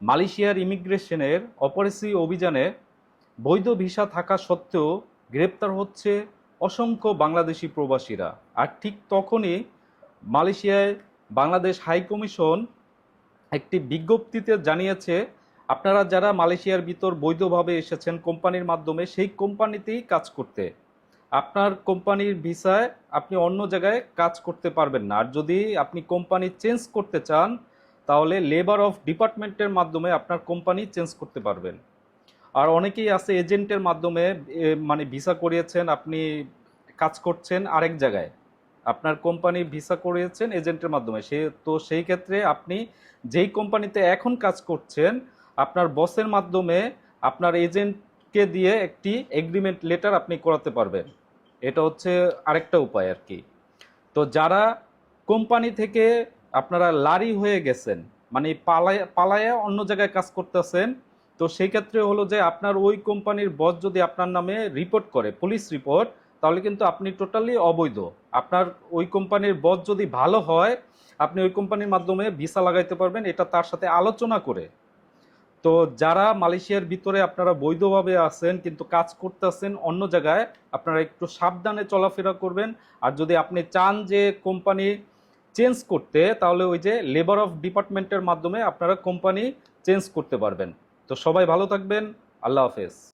মালয়েশিয়ার ইমিগ্রেশনের অপরাসি অভিযানে বৈধ ভিসা থাকা সত্ত্বেও গ্রেপ্তার হচ্ছে অসংখ্য বাংলাদেশি প্রবাসীরা। আর ঠিক তখনই মালয়েশিয়ায় বাংলাদেশ হাই কমিশন একটি বিজ্ঞপ্তিতে জানিয়েছে, আপনারা যারা মালয়েশিয়ার ভিতর বৈধভাবে এসেছেন কোম্পানির মাধ্যমে, সেই কোম্পানিতেই কাজ করতে, আপনার কোম্পানির ভিসায় আপনি অন্য জায়গায় কাজ করতে পারবেন না। আর যদি আপনি কোম্পানি চেঞ্জ করতে চান, তাহলে লেবার অফ ডিপার্টমেন্টের মাধ্যমে আপনার কোম্পানি চেঞ্জ করতে পারবেন। আর অনেকেই আছে এজেন্টের মাধ্যমে মানে ভিসা করিয়েছেন, আপনি কাজ করছেন আরেক জায়গায়, আপনার কোম্পানি ভিসা করিয়েছেন এজেন্টের মাধ্যমে, সেই ক্ষেত্রে আপনি যেই কোম্পানিতে এখন কাজ করছেন, আপনার বসের মাধ্যমে আপনার এজেন্টকে দিয়ে একটি এগ্রিমেন্ট লেটার আপনি করাতে পারবেন। এটা হচ্ছে আরেকটা উপায় আর কি। তো যারা কোম্পানি থেকে আপনারা লারি হয়ে গেছেন, মানে পালায় পালায় অন্য জায়গায় কাজ করতেছেন, তো সেই ক্ষেত্রে হলো যে আপনার ওই কোম্পানির বস যদি আপনার নামে রিপোর্ট করে, পুলিশ রিপোর্ট, তাহলে কিন্তু আপনি টোটালি অবৈধ। আপনার ওই কোম্পানির বস যদি ভালো হয়, আপনি ওই কোম্পানির মাধ্যমে ভিসা লাগাইতে পারবেন, এটা তার সাথে আলোচনা করে। তো যারা মালয়েশিয়ার ভিতরে আপনারা বৈধভাবে আছেন কিন্তু কাজ করতেছেন অন্য জায়গায়, আপনারা একটু সাবধানে চলাফেরা করবেন। আর যদি আপনি চান যে কোম্পানি চেঞ্জ করতে, তাহলে ওই যে লেবার অফ ডিপার্টমেন্টের মাধ্যমে আপনারা কোম্পানি চেঞ্জ করতে পারবেন। তো সবাই ভালো থাকবেন। আল্লাহ হাফেজ।